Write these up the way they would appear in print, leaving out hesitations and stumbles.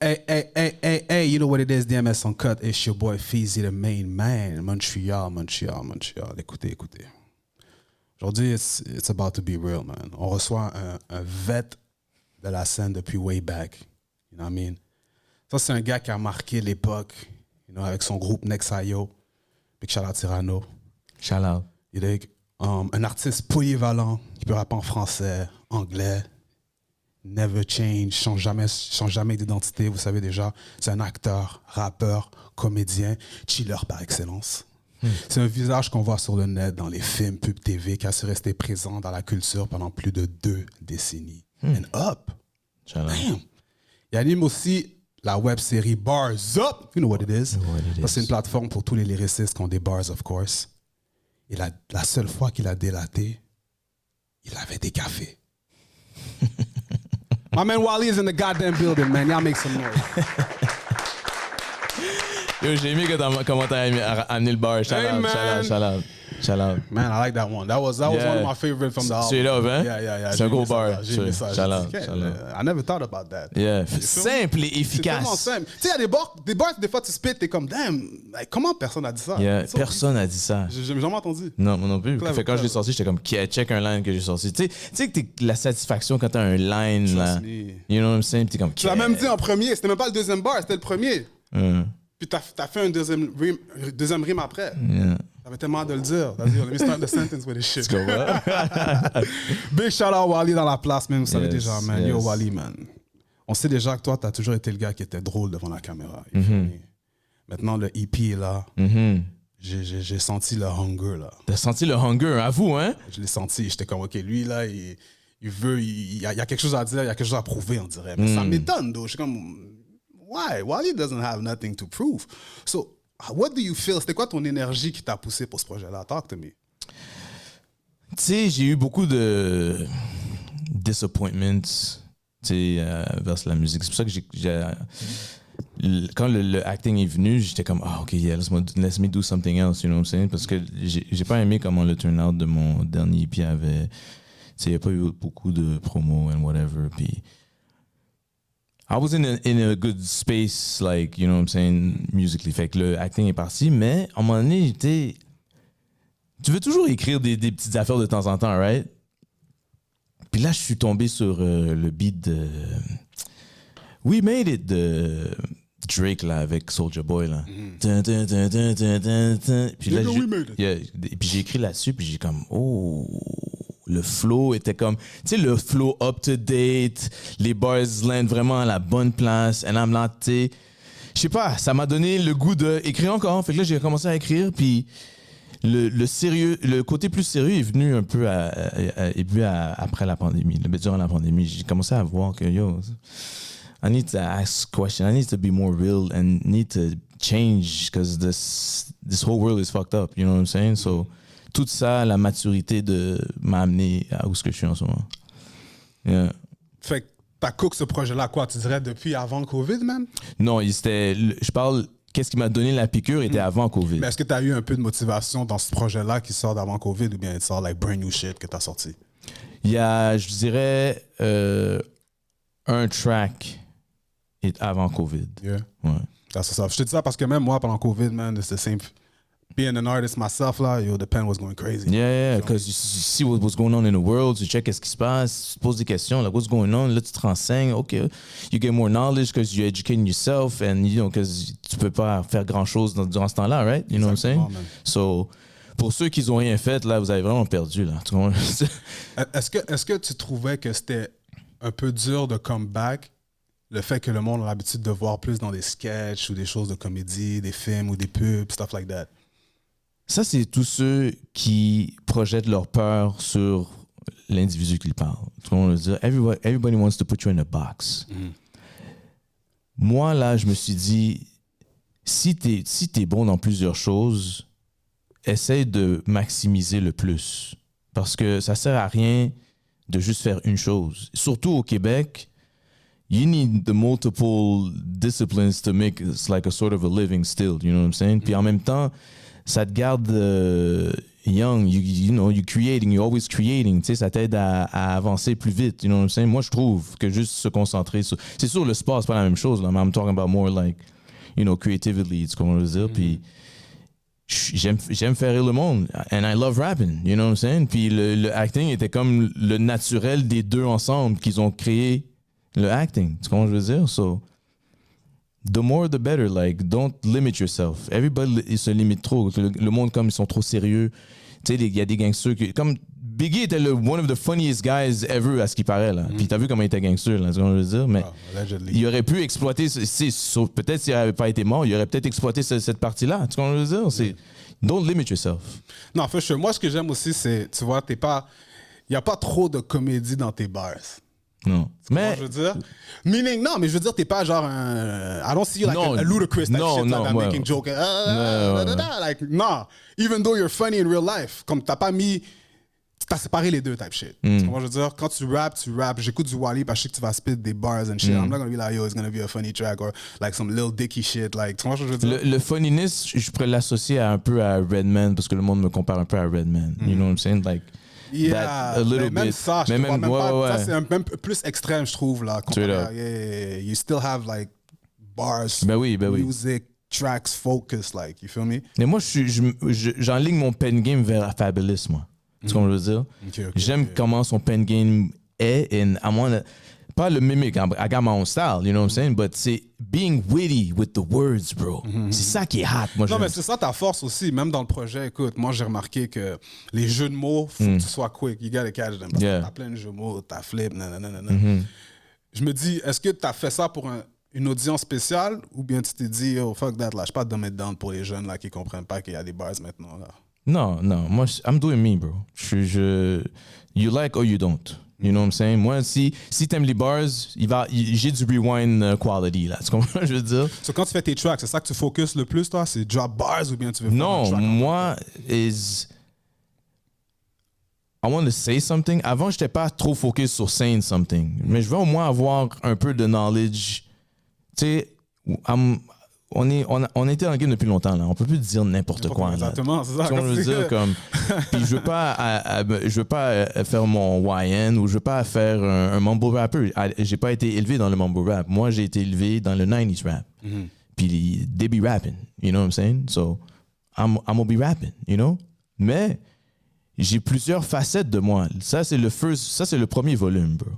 Hey, you know what it is, DMS Uncut. It's your boy Feezy, the main man. Montreal. Écoutez. Aujourd'hui, it's about to be real, man. On reçoit un vet de la scène depuis way back. You know what I mean? Ça, c'est un gars qui a marqué l'époque, you know, avec son groupe Next.io. Big shout out Cyrano. Shout out. You dig? Un artiste polyvalent qui peut rapper en français, anglais. Never change, change jamais d'identité, vous savez déjà. C'est un acteur, rappeur, comédien, chiller par excellence. C'est un visage qu'on voit sur le net, dans les films, pubs TV, qui a su rester présent dans la culture pendant plus de 2 décennies. And up! Damn! Il anime aussi la web-série Bars Up! You know what it is? Ça, c'est une plateforme pour tous les lyricistes qui ont des bars, of course. Et la seule fois qu'il a délaté, il avait des cafés. My man Wally is in the goddamn building, man. Y'all make some noise. Yo, j'ai aimé comment t'as amené le bar. Shout out. Man, I like that one. That was one of my favorites from the album. Straight up, hein? Yeah. C'est un gros bar. J'ai aimé ça. Shout out. I never thought about that. Yeah. Simple et efficace. C'est tellement simple. Tu sais, il y a des bars, des fois tu spit, t'es comme, damn, like, comment personne a dit ça? Yeah. Personne n'a dit ça. J'ai jamais entendu. Non, moi non plus. Fait quand je l'ai sorti, j'étais comme, check un line que j'ai sorti. Tu sais que la satisfaction quand t'as un line, là. You know what I'm saying? T'es comme, tu l'as même dit en premier. C'était même pas le deuxième bar, c'était le premier. Puis t'as fait un deuxième rime après. Yeah. T'avais tellement hâte de le dire. T'as dit, let me start the sentence with this shit. Big shout out Wally dans la place, man. Vous savez déjà, man. Yo, Wally, man. On sait déjà que toi, t'as toujours été le gars qui était drôle devant la caméra. Maintenant, le EP est là. J'ai senti le hunger, là. T'as senti le hunger, à vous, hein? Je l'ai senti. J'étais comme, OK, lui, là, il y a quelque chose à dire, il y a quelque chose à prouver, on dirait. Mais ça m'étonne, though. Je suis comme, why? Wally doesn't have nothing to prove. So, what do you feel? C'était quoi ton énergie qui t'a poussé pour ce projet-là? Talk to me. Tu sais, j'ai eu beaucoup de disappointments, vers la musique. C'est pour ça que quand le acting est venu, j'étais comme, OK, yeah, let me do something else, you know what I'm saying? Parce que j'ai pas aimé comment le turn-out de mon dernier EP avait... Tu sais, il n'y a pas eu beaucoup de promos and whatever, puis... I was in a good space, like, you know what I'm saying, musically. Fait que le acting est parti, mais à un moment donné, tu veux toujours écrire des petites affaires de temps en temps, right? Puis là, je suis tombé sur le beat de We Made It de Drake, là, avec Soulja Boy, là. Puis là, puis j'ai écrit là-dessus, puis j'ai comme, le flow était comme, tu sais, le flow up-to-date, les bars land vraiment à la bonne place, and I'm là, tu sais, je sais pas, ça m'a donné le goût d'écrire encore. Fait que là, j'ai commencé à écrire, puis le sérieux, le côté plus sérieux est venu un peu après la pandémie. Durant la pandémie, j'ai commencé à voir que, yo, I need to ask questions, I need to be more real, and need to change, because this whole world is fucked up, you know what I'm saying? So, tout ça, la maturité m'a amené à où ce que je suis en ce moment. Yeah. Fait que t'as cook ce projet-là, quoi, tu dirais, depuis avant le COVID, man? Non, je parle, qu'est-ce qui m'a donné la piqûre était avant COVID. Mais est-ce que t'as eu un peu de motivation dans ce projet-là qui sort d'avant COVID, ou bien il sort like brand new shit que t'as sorti? Il y a, je dirais, un track avant COVID. Yeah. Ouais. That's what's up. Je te dis ça parce que même moi, pendant COVID, man, it's the same... Being an artist myself, là, the pen was going crazy. Yeah, because you see what's going on in the world, tu check qu'est-ce qui se passe, tu poses des questions, like what's going on, là tu te renseignes, okay, you get more knowledge because you're educating yourself, and you know, because tu peux pas faire grand-chose durant ce temps-là, right? You know what I'm saying? Man. So, pour ceux qui ont rien fait, là, vous avez vraiment perdu, là. Est-ce que tu trouvais que c'était un peu dur de come back, le fait que le monde a l'habitude de voir plus dans des sketchs ou des choses de comédie, des films ou des pubs, stuff like that? Ça, c'est tous ceux qui projettent leur peur sur l'individu qu'ils parlent. Tout le monde veut dire, everybody wants to put you in a box. Moi, là, je me suis dit, si t'es bon dans plusieurs choses, essaye de maximiser le plus. Parce que ça sert à rien de juste faire une chose. Surtout au Québec, you need the multiple disciplines to make it like a sort of a living still, you know what I'm saying? Puis en même temps, ça te garde young, you know, you're always creating, tu sais, ça t'aide à avancer plus vite, you know what I'm saying? Moi, je trouve que juste se concentrer sur... C'est sûr, le sport, c'est pas la même chose, là, mais I'm talking about more like, you know, creatively, tu comprends ce que je veux dire? Puis j'aime faire rire le monde, and I love rapping, you know what I'm saying? Puis le acting était comme le naturel des deux ensemble qu'ils ont créé le acting, tu comprends ce que je veux dire? So, the more the better, like, don't limit yourself. Everybody se limite trop. Le monde, comme ils sont trop sérieux. Tu sais, il y a des gangsters qui... Comme Biggie était one of the funniest guys ever, à ce qui paraît, là. Puis t'as vu comment il était gangster, là, c'est ce que je veux dire? Mais il aurait pu exploiter... Peut-être s'il n'avait pas été mort, il aurait peut-être exploité cette partie-là. Tu vois ce que je veux dire? C'est... Don't limit yourself. Non, for sure. Moi, ce que j'aime aussi, c'est... Tu vois, t'es pas... Il n'y a pas trop de comédie dans tes bars. Non. Mais je veux dire, meaning, non, mais je veux dire, t'es pas genre un. I don't see you like a ludicrous type shit like making joke. Like, nah. Even though you're funny in real life, comme t'as pas mis. T'as séparé les deux type shit. Tu comprends, je veux dire, quand tu rappes. J'écoute du Wally parce que je sais que tu vas spit des bars and shit. I'm not gonna be like, yo, it's gonna be a funny track or like some Lil Dicky shit. Like, tu vois ce que je veux dire? Le funniness, je pourrais l'associer un peu à Redman parce que le monde me compare un peu à Redman. You know what I'm saying? Like, yeah, a little même bit. ça, je même, pas, ça c'est un peu plus extrême, je trouve là. You still have like bars, music, tracks, focus, like, you feel me? Mais moi, j'enligne mon pen game vers Fabulous, moi. Tu comprends ce que je veux dire? J'aime comment son pen game est, and I wanna, pas le mimic, I got my own style, you know what I'm saying? But c'est being witty with the words, bro. C'est ça qui est hot, moi. Non, mais c'est ça ta force aussi, même dans le projet. Écoute, moi, j'ai remarqué que les jeux de mots, faut que tu sois quick. You gotta catch them. Parce que t'as plein de jeux de mots, t'as flip, nanana. Je me dis, est-ce que t'as fait ça pour une audience spéciale ou bien tu t'es dit, oh, fuck that, là, je suis pas dumb it down pour les jeunes là, qui comprennent pas qu'il y a des bars maintenant, là? Non, moi, I'm doing me, bro. You like or you don't. You know what I'm saying? Moi, si t'aimes les bars, j'ai du rewind quality, là. Tu comprends ce que je veux dire? So, quand tu fais tes tracks, c'est ça que tu focuses le plus, toi? C'est drop bars ou bien tu veux faire un track? Non, moi, I want to say something. Avant, j'étais pas trop focus sur saying something. Mais je veux au moins avoir un peu de knowledge. Tu sais, on était en game depuis longtemps, là. On peut plus dire n'importe quoi. Exactement, c'est ça. Je veux dire, comme, puis je veux pas faire mon YN ou je veux pas faire un mumble rapper. J'ai pas été élevé dans le mumble rap. Moi, j'ai été élevé dans le 90s rap. Puis they be rapping, you know what I'm saying? So, I'm gonna be rapping, you know? Mais j'ai plusieurs facettes de moi. Ça, c'est le premier volume, bro.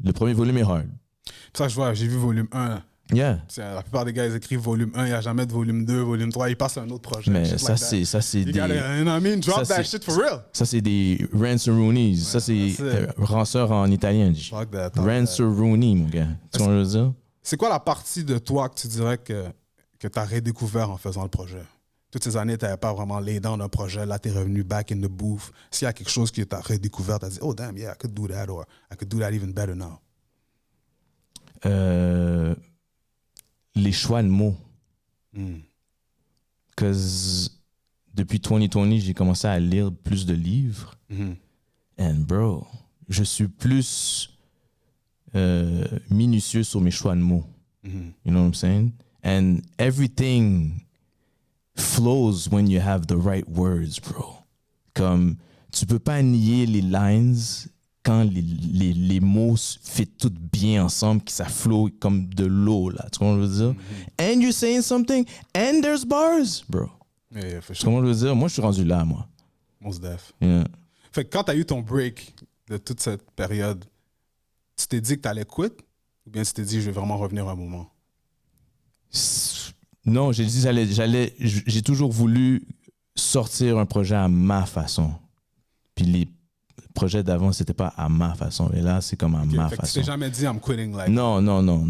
Le premier volume est hard. Ça, je vois, j'ai vu volume 1. Yeah. La plupart des gars, ils écrivent volume 1, il n'y a jamais de volume 2, volume 3, ils passent à un autre projet. Mais ça, c'est des... You know what I mean? Drop that shit for real. Ça, c'est des Ranceroonies. Ça, c'est ranceur en italien. Ranceroony, mon gars. Tu vois ce que je veux dire? C'est quoi la partie de toi que tu dirais que tu as redécouvert en faisant le projet? Toutes ces années, tu n'avais pas vraiment les dents d'un projet. Là, tu es revenu back in the booth. S'il y a quelque chose que tu as redécouvert, tu as dit, oh damn, yeah, I could do that, or I could do that even better now. Les choix de mots. Parce depuis 2020, j'ai commencé à lire plus de livres. And bro, je suis plus minutieux sur mes choix de mots. You know what I'm saying? And everything flows when you have the right words, bro. Comme, tu peux pas nier les lines quand les mots fit tout bien ensemble, que ça flow comme de l'eau, là. Tu comprends ce que je veux dire? And you're saying something, and there's bars, bro. Yeah, for sure. Tu comprends ce que je veux dire? Moi, je suis rendu là, moi. Most def. Yeah. Fait que quand t'as eu ton break de toute cette période, tu t'es dit que t'allais quit? Ou bien tu t'es dit, je vais vraiment revenir un moment? Non, j'ai dit, j'ai toujours voulu sortir un projet à ma façon. Puis les projets d'avant, c'était pas à ma façon. Et là, c'est comme à ma façon. Tu t'es jamais dit, I'm quitting, like... Non.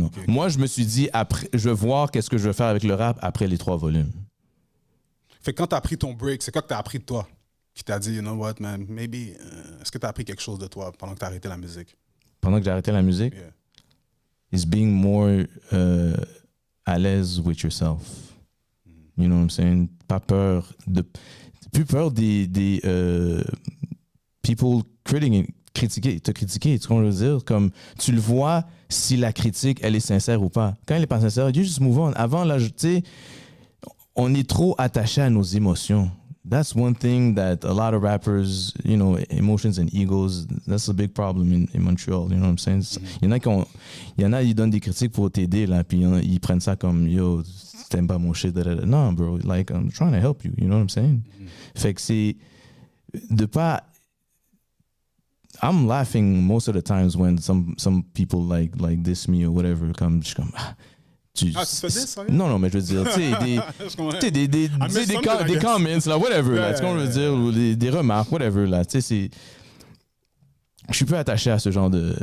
Okay. Moi, je me suis dit, après, je vais voir qu'est-ce que je vais faire avec le rap après les 3 volumes. Fait que quand t'as pris ton break, c'est quoi que t'as appris de toi? Qui t'a dit, you know what, man, maybe... est-ce que t'as appris quelque chose de toi pendant que t'as arrêté la musique? Pendant que j'ai arrêté la musique? Yeah. It's being more à l'aise with yourself. You know what I'm saying? Pas peur de... Plus peur des people critiquer, te critiquer, tu comprends ce que je veux dire? Comme, tu le vois si la critique, elle est sincère ou pas. Quand elle est pas sincère, you just move on. Avant, là, tu sais, on est trop attaché à nos émotions. That's one thing that a lot of rappers, you know, emotions and egos, that's a big problem in Montreal, you know what I'm saying? Il y en a, ils donnent des critiques pour t'aider, là, puis ils prennent ça comme, yo, t'aimes pas mon shit, non, bro, like, I'm trying to help you, you know what I'm saying? Fait que c'est de pas... I'm laughing most of the times when some people like diss me or whatever, je suis comme... Tu fais ça? Non, mais je veux dire, tu sais, des comments, là, whatever, là, tu veux dire, ou des remarques, whatever, là, tu sais, je suis plus attaché à ce genre de...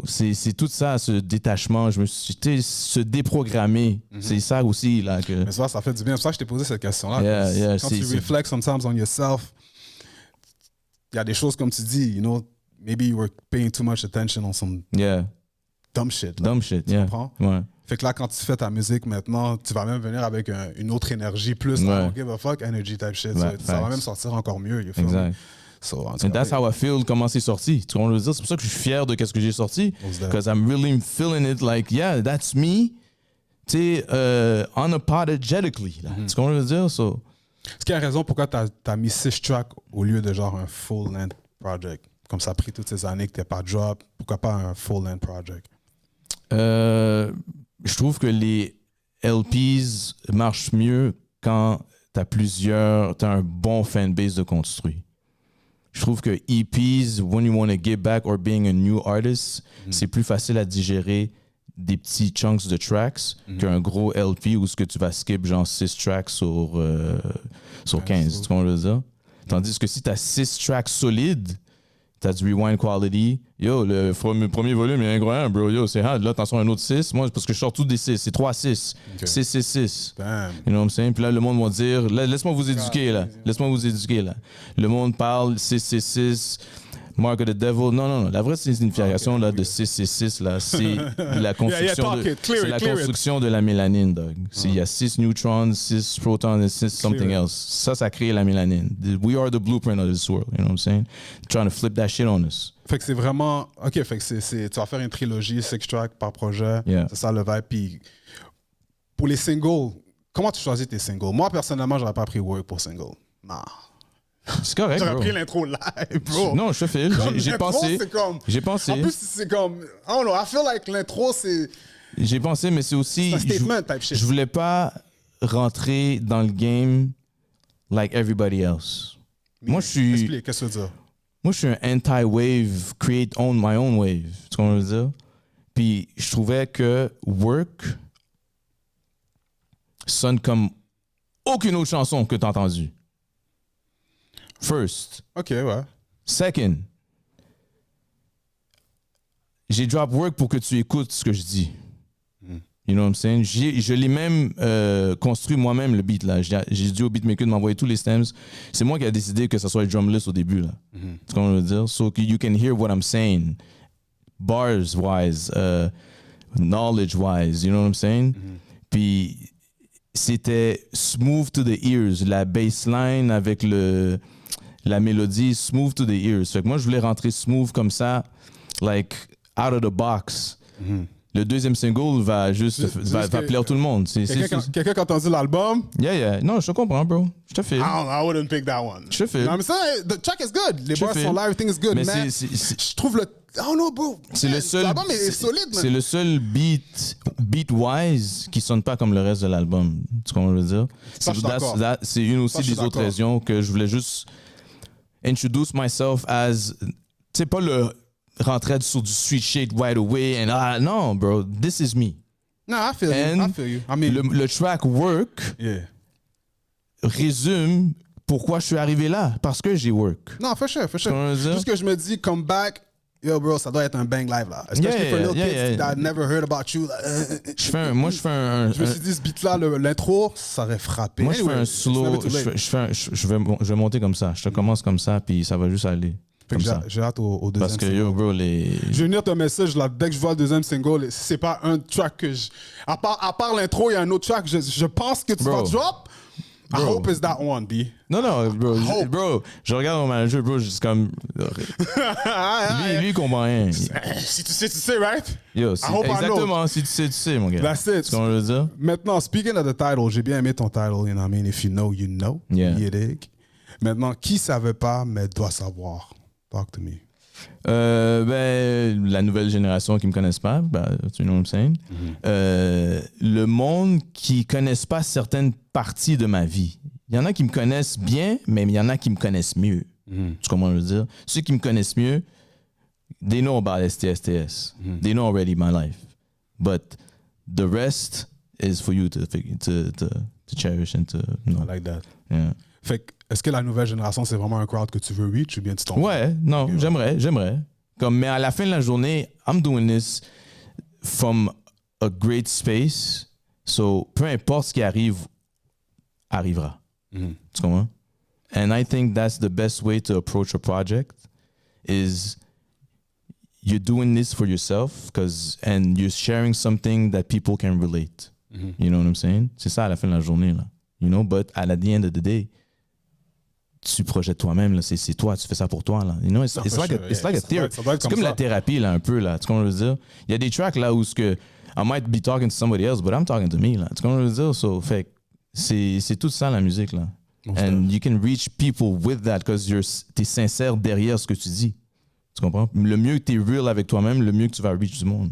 c'est tout ça, ce détachement, je me suis, se déprogrammer, c'est ça aussi, là, que... Mais ça fait du bien, c'est pour ça que je t'ai posé cette question-là. Quand tu reflects sometimes on yourself, il y a des choses, comme tu dis, you know, maybe you were paying too much attention on some dumb shit. Là. Dumb shit, tu comprends? Ouais. Fait que là, quand tu fais ta musique maintenant, tu vas même venir avec une autre énergie, plus don't give a fuck energy type shit. Ça va même sortir encore mieux. You feel exact. Me? So, and that's how I feel comment c'est sorti. Tu comprends ce que je veux dire? C'est pour ça que je suis fier de ce que j'ai sorti. Because I'm really feeling it like, yeah, that's me. Tu sais, unapologetically. Là. Tu comprends ce que je veux dire? So, est-ce qu'il y a une raison pourquoi tu as mis 6 tracks au lieu de genre un full-length project? Comme ça a pris toutes ces années que tu n'as pas drop, pourquoi pas un full-length project? Je trouve que les LPs marchent mieux quand t'as un bon fanbase de construit. Je trouve que EPs, when you want to give back or being a new artist, c'est plus facile à digérer des petits chunks de tracks qu'un gros LP où ce que tu vas skip genre 6 tracks sur 15. Tu comprends ce que je veux dire? Tandis que si t'as 6 tracks solides, t'as du rewind quality. Yo, le premier volume est incroyable, bro. Yo, c'est hard. Là, attention, un autre 6. Moi, parce que je sors tous des 6. C'est 3-6. 6-6-6. Damn. You know what I'm saying? Puis là, le monde va dire... Laisse-moi vous éduquer, là. Laisse-moi vous éduquer, là. Le monde parle 6-6-6. Mark of the Devil. Non. La vraie signification là, de 666, là, c'est la construction de la mélanine, dog. Il y a 6 neutrons, 6 protons et 6 something else. Ça crée la mélanine. We are the blueprint of this world, you know what I'm saying? Trying to flip that shit on us. Fait que c'est vraiment... OK, fait que tu vas faire une trilogie, 6 tracks par projet. Yeah. C'est ça le vibe. Puis pour les singles, comment tu choisis tes singles? Moi, personnellement, j'aurais pas pris Work pour single. Non. C'est correct, j'aurais bro. pris l'intro live, bro. Non, je te file. J'ai pensé. J'ai pensé. En plus, c'est comme... I don't know, I feel like l'intro, c'est... J'ai pensé, mais c'est aussi... C'est un statement type shit. Je voulais pas rentrer dans le game like everybody else. Moi, je suis... Explique, qu'est-ce que tu veux dire? Moi, je suis un anti-wave, my own wave. Tu comprends ce que je veux dire? Puis, je trouvais que Work sonne comme aucune autre chanson que tu as entendue. First. OK, ouais. Second. J'ai drop Work pour que tu écoutes ce que je dis. You know what I'm saying? Je l'ai même construit moi-même, le beat, là. J'ai dit au beatmaker de m'envoyer tous les stems. C'est moi qui ai décidé que ça soit drumless au début, là. Tu comprends ce que je veux dire? So you can hear what I'm saying. Bars-wise, knowledge-wise, you know what I'm saying? Puis c'était smooth to the ears. La bassline avec la mélodie, smooth to the ears. Fait que moi, je voulais rentrer smooth comme ça, like, out of the box. Le deuxième single va va plaire tout le monde. Quelqu'un qui a entendu l'album? Yeah. Non, je te comprends, bro. Je te file. I wouldn't pick that one. Je te file. Non, mais ça, the track is good. Les bars sont là, everything is good. Mais je trouve le... I don't know, bro. C'est le seul... L'album est solide, man. C'est le seul beat-wise qui sonne pas comme le reste de l'album. Tu comprends ce que je veux dire? C'est une aussi des autres raisons que je voulais juste introduce myself as... Tu sais, pas le... rentrer sur du street shit right away and non, bro, this is me. No, I feel you. I mean, le track Work résume pourquoi je suis arrivé là, parce que j'ai Work. Non, for sure. Juste que je me dis, come back, yo, bro, ça doit être un bang live là. Especially for little kids that never heard about you. Moi, je fais un... Je me suis dit, ce beat-là, l'intro, ça aurait frappé. Moi, je fais un slow, je vais monter comme ça. Je te commence comme ça, puis ça va juste aller. J'ai hâte au deuxième single. Parce que, single. yo, bro, Je vais venir ton message, là, dès que je vois le deuxième single, c'est pas un track que à part l'intro, il y a un autre track, je pense que tu vas drop, I hope it's that one, B. Non, bro. Hope. Bro, je regarde mon manager, bro, juste comme. Lui, il comprend rien. Si tu sais, right? Yo, hope I exactement, si tu sais, mon gars. That's it. C'est ce qu'on veut dire? Maintenant, speaking of the title, j'ai bien aimé ton title, you know what I mean? If you know, you know. Yeah. You dig? Maintenant, qui savait pas, mais doit savoir? Talk to me. Ben, la nouvelle génération qui me connaissent pas, ben, tu know what I'm saying? Le monde qui connaissent pas certaines parties de ma vie. Il y en a qui me connaissent bien, mais il y en a qui me connaissent mieux. Tu comprends ce que je veux dire? Ceux qui me connaissent mieux, they know about STSTS. They know already my life. But the rest is for you to cherish and to know. I like that. Yeah. Fait que, est-ce que la nouvelle génération, c'est vraiment un crowd que tu veux reach ou bien tu t'en Ouais, non, j'aimerais. Mais à la fin de la journée, I'm doing this from a great space. So, peu importe ce qui arrivera. Tu comprends? And I think that's the best way to approach a project is you're doing this for yourself and you're sharing something that people can relate. You know what I'm saying? C'est ça à la fin de la journée, là. You know, but at the end of the day, tu projettes toi-même, là, c'est toi, tu fais ça pour toi, là. You know, it's like a theory. C'est comme la thérapie, là, un peu, là. Tu comprends ce que je veux dire? Il y a des tracks, là, où I might be talking to somebody else, but I'm talking to me, là. Tu comprends ce que je veux dire? So, fait c'est tout ça, la musique, là. And you can reach people with that because t'es sincère derrière ce que tu dis. Tu comprends? Le mieux que t'es real avec toi-même, le mieux que tu vas reach du monde.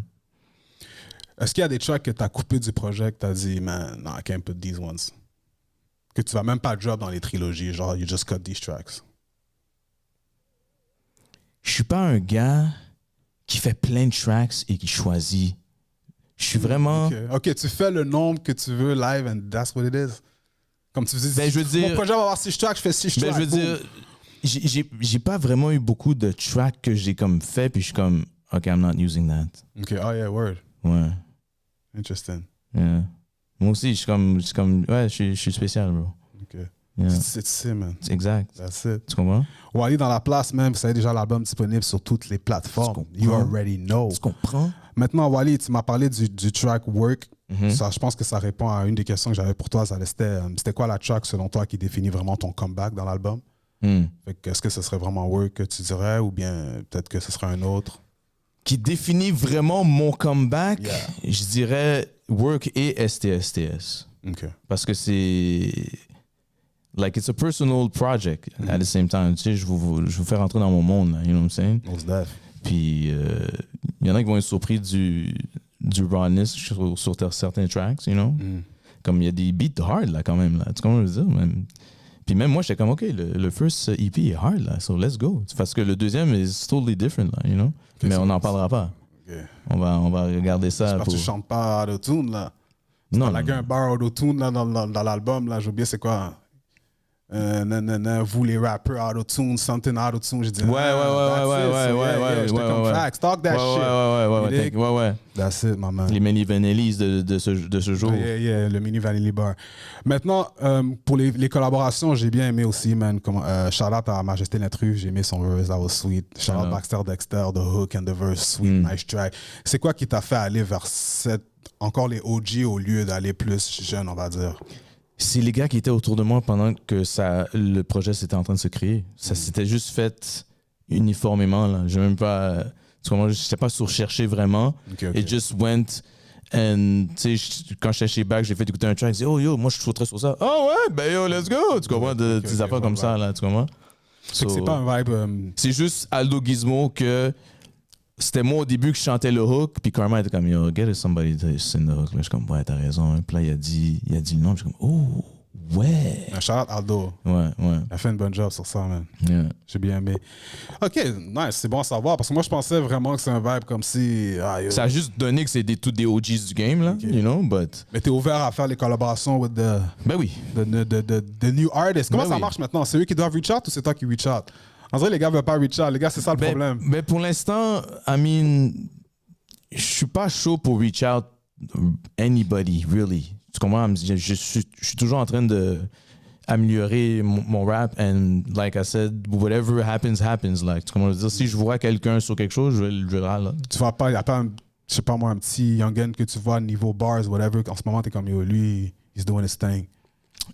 Est-ce qu'il y a des tracks que tu as coupé du projet que tu as dit, man, no, I can't put these ones? Que tu vas même pas drop dans les trilogies, genre, you just cut these tracks? Je suis pas un gars qui fait plein de tracks et qui choisit. Je suis vraiment... OK, tu fais le nombre que tu veux live and that's what it is? Comme tu dis, ben, je veux dire, mon projet va avoir 6 tracks, je fais 6 tracks. Je veux dire, j'ai pas vraiment eu beaucoup de tracks que j'ai comme fait, puis je suis comme, OK, I'm not using that. OK, oh yeah, word. Ouais. Interesting. Yeah. Moi aussi, je suis comme ouais, je suis spécial, bro. OK. Yeah. C'est man. Exact. That's it. Tu comprends? Wally dans la place même, vous savez déjà l'album disponible sur toutes les plateformes. You already know. Tu comprends? Maintenant, Wally, tu m'as parlé du track Work. Ça, je pense que ça répond à une des questions que j'avais pour toi. C'était quoi la track, selon toi, qui définit vraiment ton comeback dans l'album? Est-ce que ce serait vraiment Work que tu dirais ou bien peut-être que ce serait un autre? Qui définit vraiment mon comeback, je dirais Work et STSTS. Okay. Parce que c'est... Like, it's a personal project at the same time. Tu sais, je vous fais rentrer dans mon monde, là, you know what I'm saying? Most def. Puis, il y en a qui vont être surpris du rawness sur certains tracks, you know? Comme il y a des beats hard, là, quand même, là. Tu comprends ce que je veux dire? Puis même moi, j'étais comme, OK, le first EP est hard, là, so let's go. Parce que le deuxième is totally different, là, you know? Okay, mais on n'en parlera pas. Okay. On va regarder ça. J'espère que tu chantes pas auto-tune, là. Non. Il y a un bar auto-tune, là, dans l'album, là. J'ai oublié c'est quoi. Vous les rappeurs auto-tune, something auto-tune. Je dis, ouais. J'étais comme facts, talk that shit. Ouais. That's it, my man. Les mini vanillies de ce jour. Yeah, le mini vanilli bar. Maintenant, pour les collaborations, j'ai bien aimé aussi, man. Shout out à Majesté L'intrus, j'ai aimé son verse, that was sweet. Shout out Baxter Dexter, the hook and the verse, sweet, nice track. C'est quoi qui t'a fait aller vers encore les OG au lieu d'aller plus jeune, on va dire? C'est les gars qui étaient autour de moi pendant que le projet s'était en train de se créer. Ça s'était juste fait uniformément. Là. Je même pas, j'étais pas surcherché vraiment. Okay. It just went. And quand j'étais chez Back, j'ai fait écouter un track. J'ai dit, oh yo, moi je sauterais sur ça. Oh ouais, ben yo, let's go. Tu comprends? Des affaires comme ça, là, tu comprends? C'est pas un vibe. C'est juste Aldo Gizmo que. C'était moi au début que je chantais le hook, puis Karma était comme, yo, get somebody to sing the hook. Là, je suis comme, ouais, t'as raison. Puis là, il a dit le nom, je suis comme, oh, ouais. Shout out Aldo. Ouais. Il a fait une bonne job sur ça, man. Yeah. J'ai bien aimé. OK, nice, c'est bon à savoir, parce que moi, je pensais vraiment que c'est un vibe comme si... Ça a juste donné que c'est tous des OGs du game, là, you know, but... Mais t'es ouvert à faire les collaborations with the... Ben oui. The new artists. Comment ça marche maintenant? C'est eux qui doivent reach out ou c'est toi qui reach out? En vrai, les gars veulent pas reach out. Les gars, c'est ça le problème. Ben pour l'instant, je suis pas chaud pour reach out anybody, really. Tu comprends? Je suis toujours en train de améliorer mon rap and like I said, whatever happens, happens. Like, tu comprends? Dire, si je vois quelqu'un sur quelque chose, je vais le là. Tu vois pas, il y a pas je sais pas moi, un petit youngin que tu vois niveau bars, whatever, en ce moment, t'es comme, yo, lui, he's doing his thing.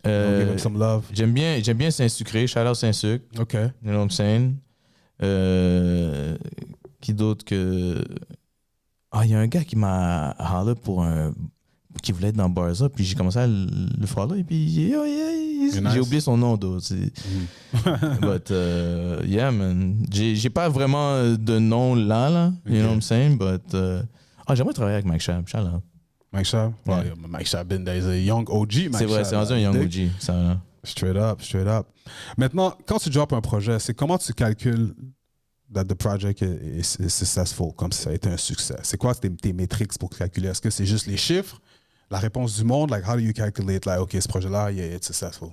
Give him some love. J'aime bien Saint-Sucré. Shout out Saint-Sucre. OK. You know what I'm saying? Qui d'autre que... Ah, il y a un gars qui m'a hollé pour qui voulait être dans Barza, puis j'ai commencé à le follow, et puis j'ai oublié son nom, But, yeah, man. J'ai pas vraiment de nom là. You know what I'm saying? But, j'aimerais travailler avec Mike Schaab. Shout out. Mike Schaab? Yeah. Oh, yeah, Mike Schaab, there's a young OG Mike Schaab. C'est vrai, c'est rendu un young OG. Ça, Straight up. Maintenant, quand tu drops un projet, c'est comment tu calcules that the project is successful, comme si ça a été un succès? C'est quoi tes métriques pour calculer? Est-ce que c'est juste les chiffres, la réponse du monde? Like, how do you calculate, like, OK, ce projet-là, it's successful?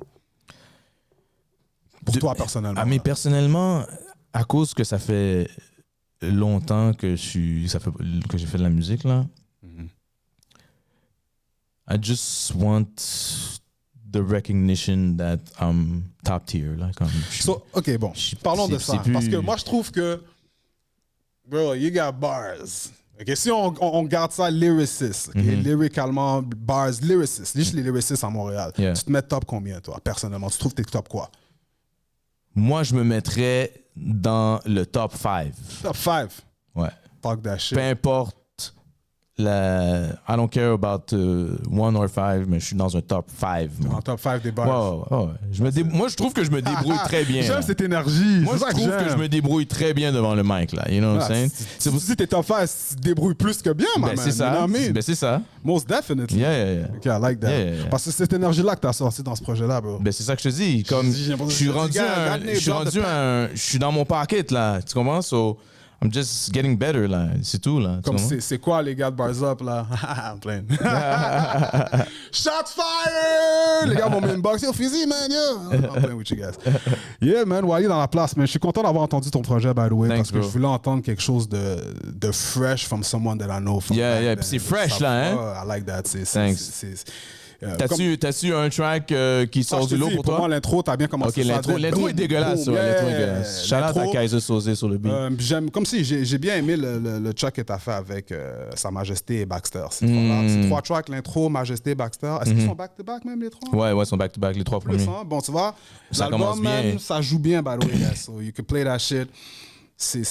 Pour toi, personnellement. Mais personnellement, à cause que ça fait longtemps que j'ai fait de la musique, là, I just want the recognition that I'm top tier. Là, comme OK, bon, parlons de ça. Parce que moi, je trouve que, bro, you got bars. OK, si on garde ça lyricist, lyricalement, bars, lyricist, juste les lyricistes à Montréal, tu te mets top combien, toi, personnellement? Tu trouves que t'es top quoi? Moi, je me mettrais dans le top 5. Top 5? Ouais. Talk that shit. Peu importe I don't care about 1 or 5, mais je suis dans un top 5. En top 5 des bars. Ouais. Moi, je trouve que je me débrouille très bien. J'aime cette énergie. Moi, je trouve que je me débrouille très bien devant le mic, là. You know what I'm saying? Si t'es top 5, tu te débrouilles plus que bien, man. C'est ça. You know what I mean? C'est ça. Most definitely. Yeah. OK, I like that. Yeah. Parce que c'est cette énergie-là que t'as sorti dans ce projet-là, bro. C'est ça que je te dis. Comme, je suis dans mon pocket, là. Tu comprends? So, I'm just getting better, là. C'est tout, là. Comme c'est quoi, les gars de Bars Up, là? I'm playing. Shots fired! Les gars m'ont mis une box. Yo, Fizzy, man, yo! I'm playing with you guys. Yeah, man, Wally dans la place, man. Je suis content d'avoir entendu ton projet, by the way, parce que je voulais entendre quelque chose de fresh from someone that I know. Yeah. Puis c'est fresh, là, hein? I like that. Thanks. T'as-tu un track qui sort du lot pour toi? Pour moi, l'intro, t'as bien commencé. Ok, l'intro est dégueulasse. Shout out à Kaiser Sosé sur le beat. Comme si j'ai bien aimé le track que t'as fait avec Sa Majesté et Baxter. C'est 3 tracks, l'intro, Majesté, Baxter. Est-ce qu'ils sont back-to-back même, les 3? Ouais, ils sont back-to-back, les 3 premiers. Bon, tu vois, ça commence bien. Ça joue bien, by the way, guys. So you can play that shit. C'est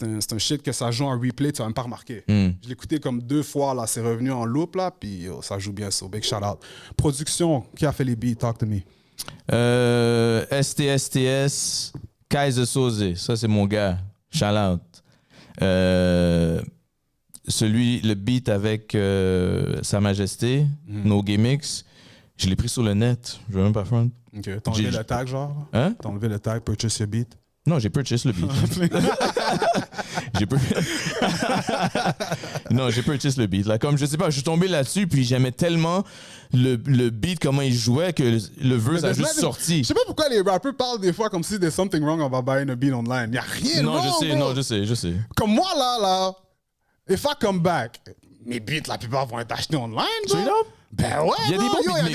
un shit que ça joue en replay, tu vas même pas remarquer. Je l'ai écouté comme 2 fois, là, c'est revenu en loop, là, puis ça joue bien, so big shout out. Production, qui a fait les beats? Talk to me. STSTS, Kaiser Sosé, ça c'est mon gars, shout out. Le beat avec Sa Majesté, No Gimmicks, je l'ai pris sur le net, je veux même pas front. Ok, t'as enlevé le tag, genre? Hein? T'as enlevé le tag, purchase your beat? Non, j'ai purchase le beat. Non, j'ai purchase le beat. Là, comme je sais pas, je suis tombé là-dessus, puis j'aimais tellement le beat, comment il jouait, que le verse a juste sorti. Je sais pas pourquoi les rappers parlent des fois comme si there's something wrong about buying a beat online. Y a rien de wrong, je sais. Comme moi, là, if I come back, mes beats, la plupart vont être achetés online, bro. Ben ouais, il y a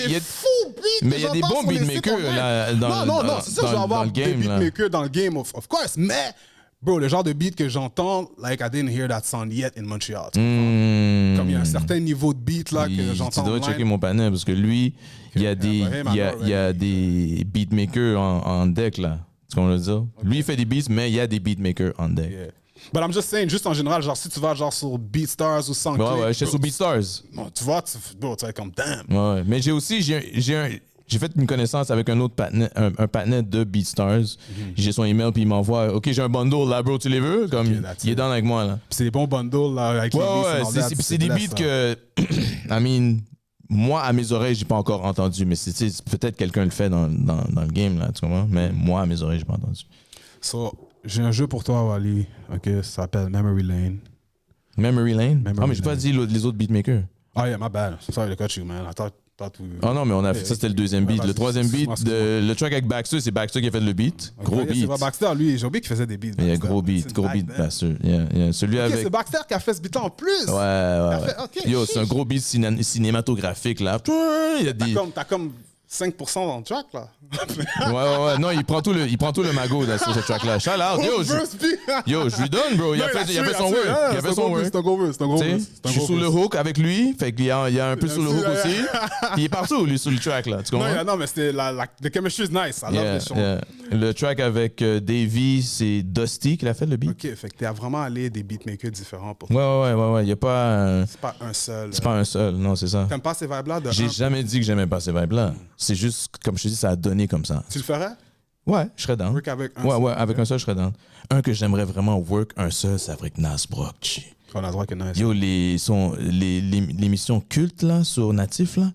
des fous beats. Mais il y a des bons beatmakers là, non, c'est ça, je vais avoir des beatmakers dans le game, of course. Mais, bro, le genre de beat que j'entends, like, I didn't hear that sound yet in Montreal. Comme il y a un certain niveau de beat là que j'entends. Tu dois checker mon panel parce que lui, il y a des beatmakers en deck là. Tu comprends ce que je veux dire? Lui, il fait des beats, mais il y a des beatmakers en deck. But I'm just saying, juste en général, genre si tu vas genre sur BeatStars ou SoundClick. Ouais, j'étais sur BeatStars. Bon, tu vois, tu vas être comme damn. Ouais, mais j'ai fait une connaissance avec un autre partenaire de BeatStars. J'ai son email puis il m'envoie OK, j'ai un bundle là, bro, tu les veux? Comme il est down avec moi là. Puis c'est des bons bundles là avec les beats. C'est des beats que I mean, moi à mes oreilles, j'ai pas encore entendu, mais c'est peut-être quelqu'un le fait dans le game là, tu comprends? Mais moi à mes oreilles, j'ai pas entendu. So, j'ai un jeu pour toi, Wally. OK, ça s'appelle Memory Lane. Memory Lane? Mais j'ai pas dit les autres beatmakers. Ah, yeah, my bad. Sorry to cut you, man. I thought Oh non, mais on a fait ça, c'était le deuxième beat. Le troisième beat, le track avec Baxter, c'est Baxter qui a fait le beat. Gros beat. C'est pas Baxter, lui. J'ai oublié qu'il faisait des beats. Il y a gros beat Baxter. Celui avec... c'est Baxter qui a fait ce beat en plus. Ouais. Yo, c'est un gros beat cinématographique, là. Il y a des... T'as comme 5% dans le track, là. Ouais. Non, il prend tout le magot là, sur ce track-là. Shout out, yo, je lui donne, bro. Il a fait son work. Il a fait son work. C'est un gros verse. Je suis sur le hook avec lui, fait qu'il y a un peu sur le hook aussi. Il est partout, lui, sur le track, là. Tu comprends? Non, mais c'était the chemistry is nice. I love this song. Le track avec Davey, c'est Dusty qui l'a fait, le beat. Ok, fait que t'es vraiment allé des beatmakers différents pour Ouais. Il y a pas... C'est pas un seul. C'est pas un seul, non, c'est ça. T'aimes pas ces vibes-là? J'ai jamais dit que j'aimais pas ces vibes-là. C'est juste, comme je te dis, ça a donné comme ça. Tu le ferais? Ouais, je serais down. Work avec un seul. Ouais, avec un seul, je serais down. Un que j'aimerais vraiment work, un seul, c'est avec Nas Brock. On a le droit que nice. Yo, l'émission culte, là, sur Natif, là,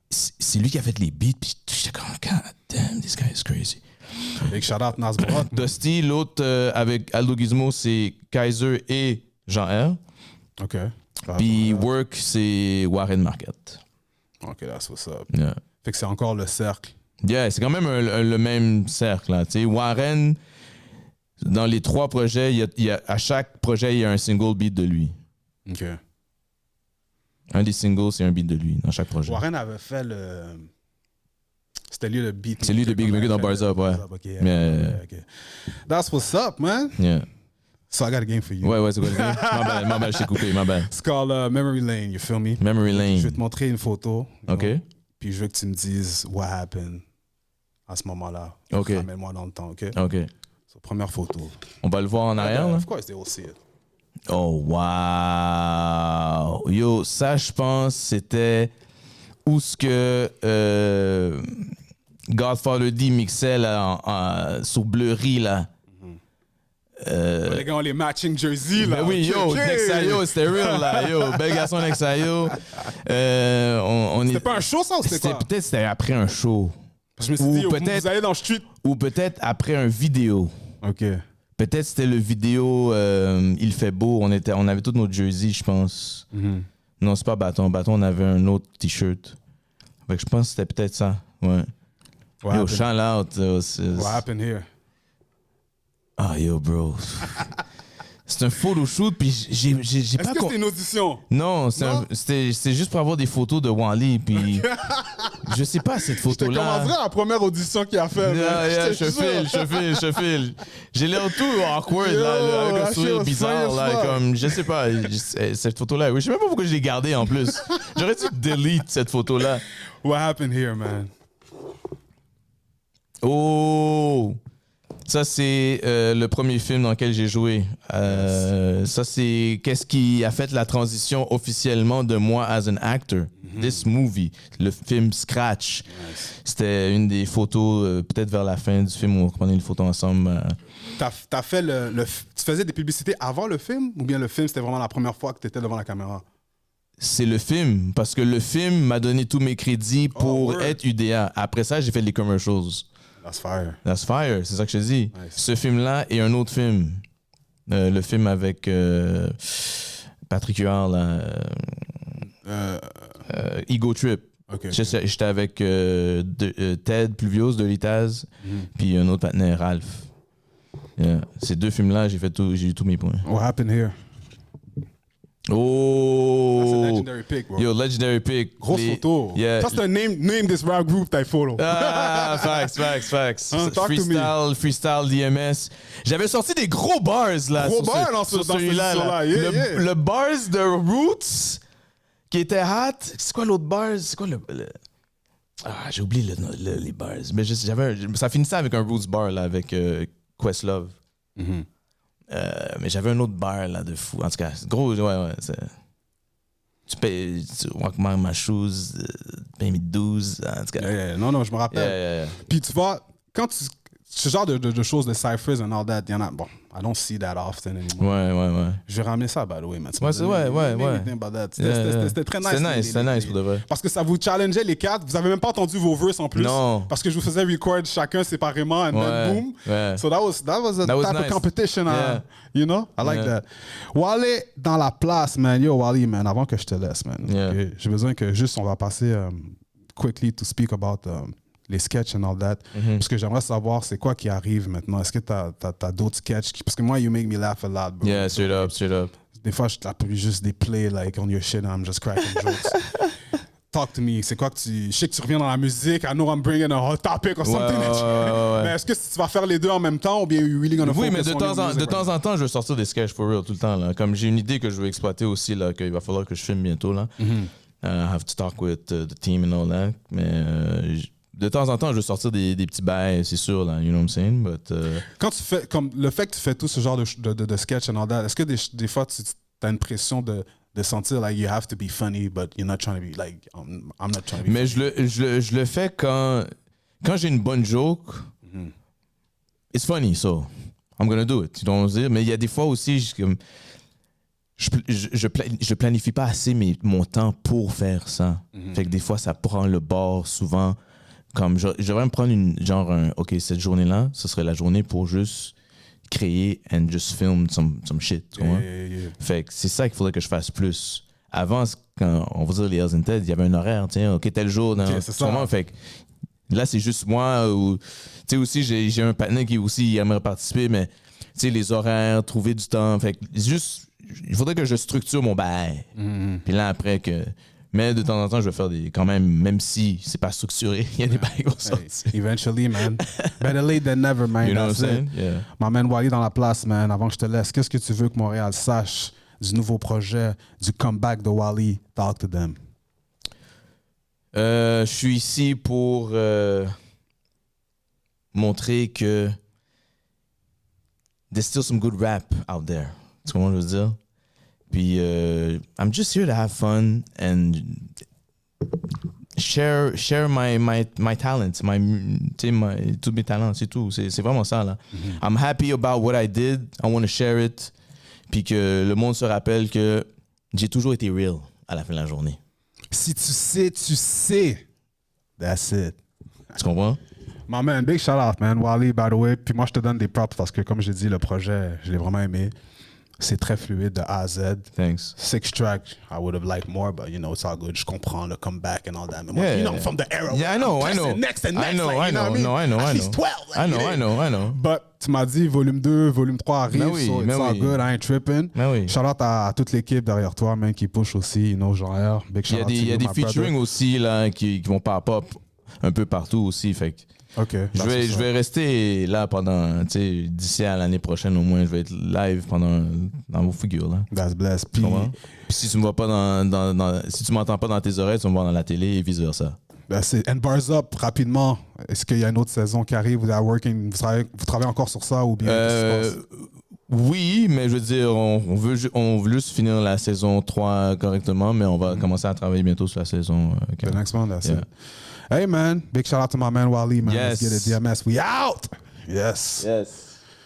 c'est lui qui a fait les beats, puis j'étais comme, God damn, this guy is crazy. Big shout out Nas Brock. Dusty, l'autre avec Aldo Gizmo, c'est Kaiser et Jean-R. OK. Puis Work, c'est Warren Market. OK, that's what's up. Yeah. Fait que c'est encore le cercle. Yeah, c'est quand même le même cercle, là. Tu sais, Warren, dans les 3 projets, à chaque projet, il y a un single beat de lui. OK. Un des singles, c'est un beat de lui, dans chaque projet. Warren avait fait le... C'était lui le beat. C'est lui le big maker dans Bars Up, ouais. OK. That's what's up, man. Yeah. So I got a game for you. Ouais, c'est quoi le game? Ma belle, je t'ai coupé, ma belle. It's called Memory Lane, you feel me? Memory Lane. Je vais te montrer une photo. OK. Puis je veux que tu me dises what happened à ce moment-là. OK. Ramène-moi dans le temps, OK? OK. So, première photo. On va le voir en arrière, là? Of course, they will see it. Oh, wow! Yo, ça, je pense, c'était où ce que Godfather D mixait là, sur Blurry, là. Les gars ont les matching jerseys, là. Ben oui, yo, OK. Nexayo, c'était real, là. Yo, bel garçon Nexayo. C'était pas un show, ça, ou c'était quoi? Peut-être c'était après un show. Parce que je me suis dit, vous allez dans le street. Ou peut-être après un vidéo. OK. Peut-être c'était le vidéo Il fait beau. On avait tous nos jerseys, je pense. Non, c'est pas Bâton. Bâton, on avait un autre t-shirt. Fait que je pense que c'était peut-être ça. Ouais. Yo, shout out. What happened here? Ah, yo, bro. C'est un photoshoot, puis j'ai pas... Est-ce que c'était une audition? Non, c'était juste pour avoir des photos de Wally, puis... je sais pas, cette photo-là... Je te commencerai la première audition qu'il a fait. Je file. J'ai l'air tout awkward, là, avec un sourire bizarre, là, comme... Je sais pas, cette photo-là... Je sais même pas pourquoi je l'ai gardée, en plus. J'aurais dû delete cette photo-là. What happened here, man? Oh! Ça, c'est le premier film dans lequel j'ai joué. Ça, c'est qu'est-ce qui a fait la transition officiellement de moi as an actor. This movie, le film Scratch. C'était une des photos, peut-être vers la fin du film, où on prenait une photo ensemble. T'as fait tu faisais des publicités avant le film? Ou bien le film, c'était vraiment la première fois que tu étais devant la caméra? C'est le film, parce que le film m'a donné tous mes crédits pour être UDA. Après ça, j'ai fait les commercials. That's fire. That's fire, c'est ça que je te dis. Nice. Ce film-là et un autre film. Le film avec Patrick Huard, là. Ego Trip. Okay. J'étais avec Ted Pluvios de Litaz, puis un autre partenaire, Ralph. Yeah. Ces 2 films-là, j'ai eu tous mes points. What happened here? Oh! That's a legendary pick, bro. Yo, legendary pick. Grosse photo. Yeah. Ça, c'est un name this rap group type photo. Ah, facts. Talk to me. Freestyle DMS. J'avais sorti des gros bars, là. Gros bars dans celui-là. là. Yeah, le bars de Roots, qui était hot. C'est quoi l'autre bars? C'est quoi le... Ah, j'ai oublié les bars. Mais ça finissait avec un Roots bar, là, avec Questlove. Mais j'avais un autre bar là de fou. En tout cas, gros, ouais. Tu payes, walk my shoes, paye mes 12. En tout cas. Yeah. Non, je me rappelle. Yeah. Puis tu vois, quand ce genre de choses, de ciphers and all that, il y en a. Bon, I don't see that often anymore. Ouais. Je vais ramener ça, by the way, man. Ouais. C'était très nice. C'était nice pour de vrai. Parce que ça vous challengeait les 4. Vous avez même pas entendu vos verses en plus. Non. Parce que je vous faisais record chacun séparément and then boom. Ouais. So that was a type nice. of competition. Yeah. You know? I like that. Wally dans la place, man. Yo, Wally, man, avant que je te laisse, man. Yeah. Okay? J'ai besoin que juste on va passer quickly to speak about les sketchs and all that. Parce que j'aimerais savoir c'est quoi qui arrive maintenant. Est-ce que t'as d'autres sketchs parce que moi, you make me laugh a lot, bro. Yeah, straight up. Des fois, je t'appuie juste des plays like on your shit and I'm just cracking jokes. talk to me. C'est quoi que tu... Je sais que tu reviens dans la musique. I know I'm bringing a hot topic or something. Ouais. Mais est-ce que tu vas faire les deux en même temps ou bien you really gonna Oui, focus mais de on temps, your en, music de temps en temps, je vais sortir des sketchs for real tout le temps. Là. Comme j'ai une idée que je veux exploiter aussi, là, qu'il va falloir que je filme bientôt. Là. I have to talk with the team and all that. Mais de temps en temps, je veux sortir des petits bails, c'est sûr. Là, you know what I'm saying? But, Quand tu fais, comme le fait que tu fais tout ce genre de sketch and all that, est-ce que des fois tu as une pression de sentir like you have to be funny, but you're not trying to be like, I'm not trying to be mais funny. je le fais quand j'ai une bonne joke. It's funny, so I'm gonna do it. Tu vois ce que je veux dire? Mais il y a des fois aussi, je planifie pas assez mon temps pour faire ça. Fait que des fois, ça prend le bord souvent. Comme je devrais me prendre OK, cette journée-là, ce serait la journée pour juste créer and just film some shit. Tu vois? Yeah. Fait que c'est ça qu'il faudrait que je fasse plus. Avant, quand on va dire les Hells and Ted, il y avait un horaire, tiens, OK, tel jour. Okay, c'est ça. Fait que là, c'est juste moi. Tu sais, aussi, j'ai un partenaire qui aussi aimerait participer, mais tu sais, les horaires, trouver du temps. Fait que juste, il faudrait que je structure mon bail. Puis là, après que. Mais de temps en temps, je vais faire quand même si c'est pas structuré, il y a des bails qui vont sortir. Eventually, man. Better late than never, man. You know That's what I'm it. saying? Yeah. My man Wally dans la place, man. Avant que je te laisse, qu'est-ce que tu veux que Montréal sache du nouveau projet, du comeback de Wally? Talk to them. Je suis ici pour montrer que there's still some good rap out there. Tu comprends ce que je veux dire? Puis I'm just here to have fun and share my talents, tous mes talents, c'est tout. C'est vraiment ça, là. I'm happy about what I did. I want to share it. Puis que le monde se rappelle que j'ai toujours été real à la fin de la journée. Si tu sais, tu sais. That's it. Tu comprends? My man, big shout out, man. Wally, by the way. Puis moi, je te donne des props parce que, comme j'ai dit, le projet, je l'ai vraiment aimé. C'est très fluide de A à Z. Thanks. 6 tracks, I would have liked more, but you know, it's all good. Je comprends le comeback and all that. Mais moi, Yeah. you know, from the era. Yeah, I know. Next and next. I know, like, I you know know, what I mean? no, I know, At I least know. 12. Like, I know. But tu m'as dit volume 2, volume 3 arrive, Ben oui, so it's ben all oui. good, I ain't tripping. Ben oui. Shout out à toute l'équipe derrière toi, man, qui push aussi, you know, genre, big shout out to Il y a you, des my brother. featuring aussi là, qui vont pop-up un peu partout aussi. Fait que OK. je vais rester là pendant, tu sais, d'ici à l'année prochaine au moins, je vais être live dans vos figures. Là. That's blessed. Tu Puis, comprends? Puis si tu me vois pas si tu m'entends pas dans tes oreilles, tu vas me voir dans la télé et vice-versa. that's it. And bars up, rapidement, est-ce qu'il y a une autre saison qui arrive? Vous travaillez encore sur ça ou bien qu'est-ce qui se passe? Oui, mais je veux dire, on veut juste finir la saison 3 correctement, mais on va commencer à travailler bientôt sur la saison 4. The next one, that's Yeah. it. Hey, man. Big shout out to my man Wally, man. Yes. Let's get it. DMS. We out. Yes.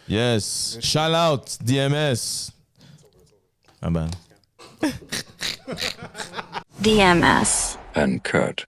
Yes. Shout out, DMS. Ah ben. DMS. Uncut.